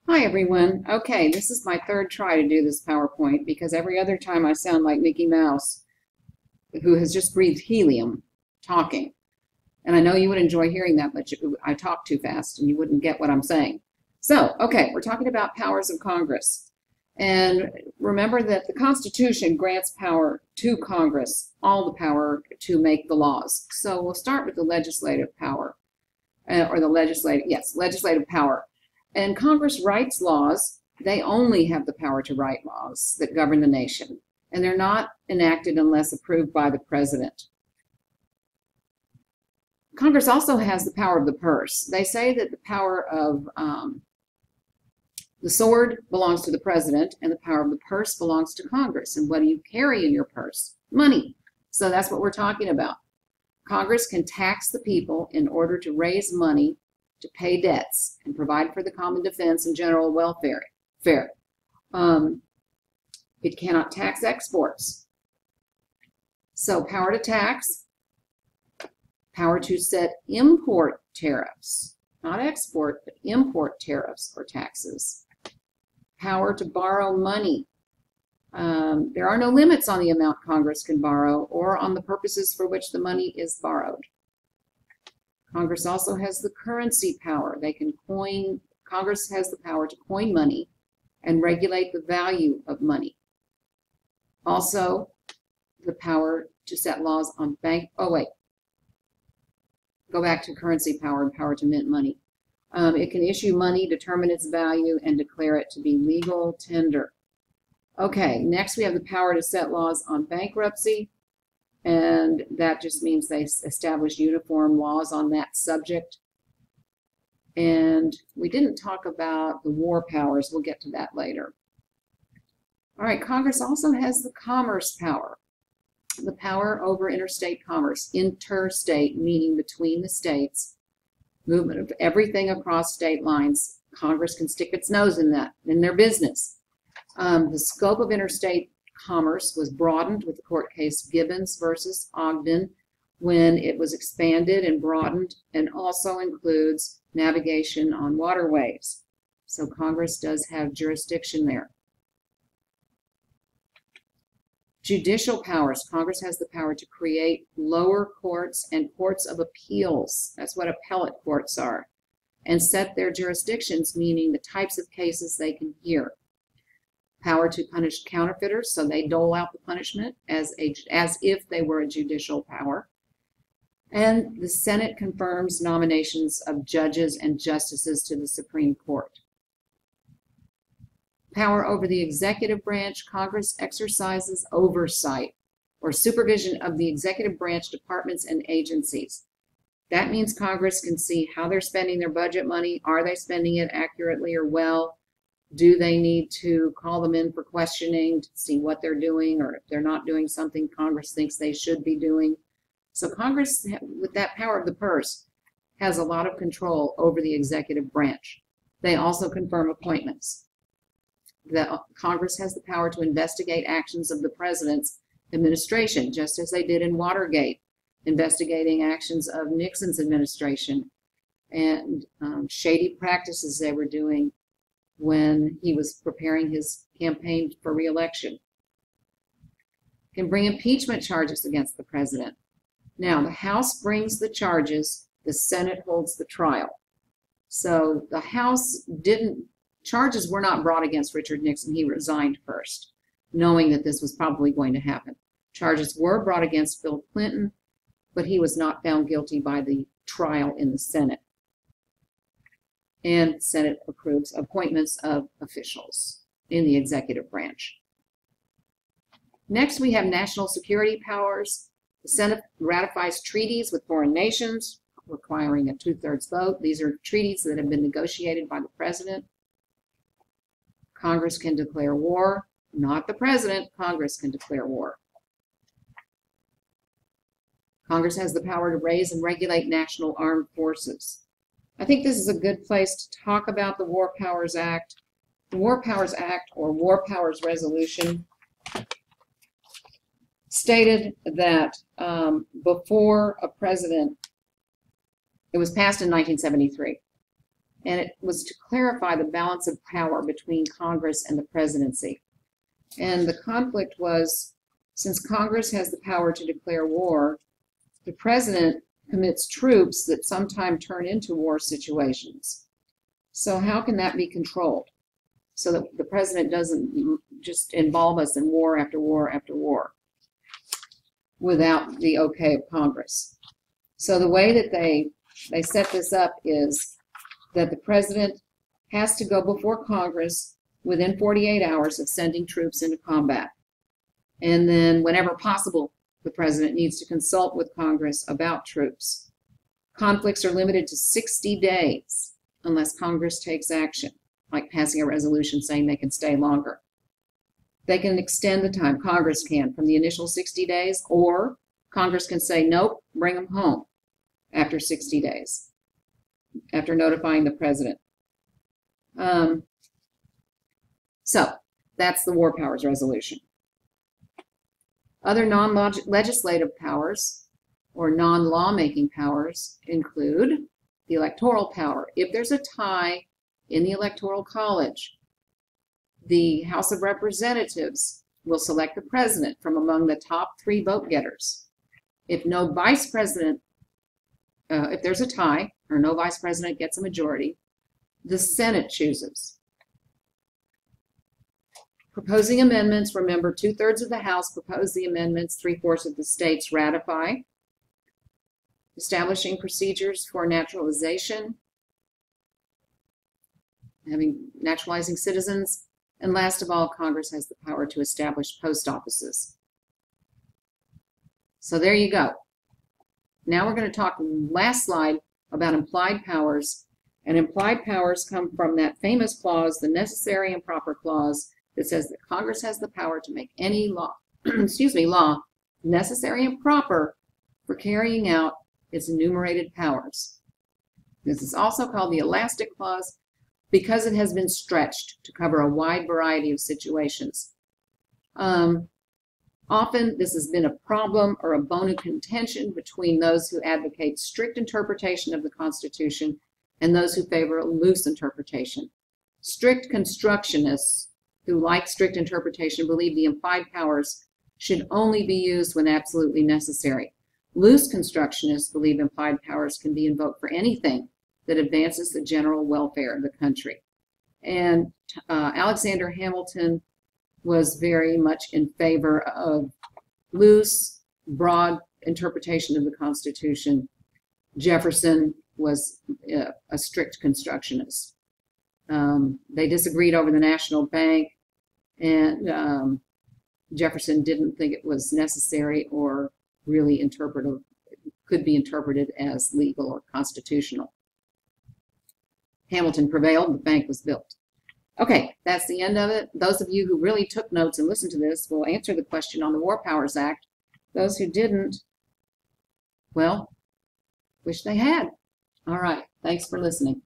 Hi everyone. Okay, this is my third try to do this PowerPoint because every other time I sound like Mickey Mouse, who has just breathed helium, talking. And I know you would enjoy hearing that, but I talk too fast and you wouldn't get what I'm saying. So, okay, we're talking about powers of Congress. And remember that the Constitution grants power to Congress, all the power to make the laws. So we'll start with the legislative power, or the legislative power. And Congress writes laws. They only have the power to write laws that govern the nation, and they're not enacted unless approved by the president. Congress also has the power of the purse. They say that the power of the sword belongs to the president, and the power of the purse belongs to Congress. And what do you carry in your purse? Money. So that's what we're talking about. Congress can tax the people in order to raise money to pay debts and provide for the common defense and general welfare. It cannot tax exports. So power to tax, power to set import tariffs, not export, but import tariffs or taxes. Power to borrow money. There are no limits on the amount Congress can borrow or on the purposes for which the money is borrowed. Congress also has the currency power. Congress has the power to coin money and regulate the value of money. Also, the power to set laws on go back to currency power and power to mint money. It can issue money, determine its value, and declare it to be legal tender. Okay, next we have the power to set laws on bankruptcy, and that just means they establish uniform laws on that subject. And we didn't talk about the war powers. We'll get to that later. All right, Congress also has the commerce power, the power over interstate commerce, interstate meaning between the states, movement of everything across state lines. Congress can stick its nose in that, in their business. The scope of interstate commerce was broadened with the court case Gibbons versus Ogden when it was expanded and broadened, and also includes navigation on waterways. So Congress does have jurisdiction there. Judicial powers. Congress has the power to create lower courts and courts of appeals. That's what appellate courts are. And set their jurisdictions, meaning the types of cases they can hear. Power to punish counterfeiters, so they dole out the punishment as if they were a judicial power. And the Senate confirms nominations of judges and justices to the Supreme Court. Power over the executive branch. Congress exercises oversight or supervision of the executive branch departments and agencies. That means Congress can see how they're spending their budget money. Are they spending it accurately or well? Do they need to call them in for questioning to see what they're doing, or if they're not doing something Congress thinks they should be doing? So Congress, with that power of the purse, has a lot of control over the executive branch. They also confirm appointments. Congress has the power to investigate actions of the president's administration, just as they did in Watergate, investigating actions of Nixon's administration and shady practices they were doing when he was preparing his campaign for re-election. Can bring impeachment charges against the president. Now, the House brings the charges, the Senate holds the trial. So the House charges were not brought against Richard Nixon. He resigned first, knowing that this was probably going to happen. Charges were brought against Bill Clinton, but he was not found guilty by the trial in the Senate. And Senate approves appointments of officials in the executive branch. Next, we have national security powers. The Senate ratifies treaties with foreign nations, requiring a 2/3 vote. These are treaties that have been negotiated by the president. Congress can declare war, not the president. Congress can declare war. Congress has the power to raise and regulate national armed forces. I think this is a good place to talk about the War Powers Act. The War Powers Act, or War Powers Resolution, stated that before a president, it was passed in 1973, and it was to clarify the balance of power between Congress and the presidency. And the conflict was, since Congress has the power to declare war, the president commits troops that sometimes turn into war situations. So how can that be controlled so that the president doesn't just involve us in war after war after war without the okay of Congress? So the way that they set this up is that the president has to go before Congress within 48 hours of sending troops into combat. And then whenever possible, the president needs to consult with Congress about troops. Conflicts are limited to 60 days unless Congress takes action, like passing a resolution saying they can stay longer. They can extend the time, Congress can, from the initial 60 days, or Congress can say, nope, bring them home after 60 days, after notifying the president. So that's the War Powers Resolution. Other non-legislative powers or non-lawmaking powers include the electoral power. If there's a tie in the Electoral College, the House of Representatives will select the president from among the top 3 vote getters. If no vice president, if there's a tie or no vice president gets a majority, the Senate chooses. Proposing amendments, remember 2/3 of the House propose the amendments, 3/4 of the states ratify. Establishing procedures for naturalization, naturalizing citizens, and last of all, Congress has the power to establish post offices. So there you go. Now we're going to talk, last slide, about implied powers. And implied powers come from that famous clause, the necessary and proper clause, that says that Congress has the power to make any law, law necessary and proper for carrying out its enumerated powers. This is also called the elastic clause because it has been stretched to cover a wide variety of situations. Often this has been a problem or a bone of contention between those who advocate strict interpretation of the Constitution and those who favor a loose interpretation. Strict constructionists who like strict interpretation believe the implied powers should only be used when absolutely necessary. Loose constructionists believe implied powers can be invoked for anything that advances the general welfare of the country. And Alexander Hamilton was very much in favor of loose, broad interpretation of the Constitution. Jefferson was a strict constructionist. They disagreed over the National Bank, and Jefferson didn't think it was necessary or really could be interpreted as legal or constitutional. Hamilton prevailed, the bank was built. Okay, that's the end of it. Those of you who really took notes and listened to this will answer the question on the War Powers Act. Those who didn't, well, wish they had. All right, thanks for listening.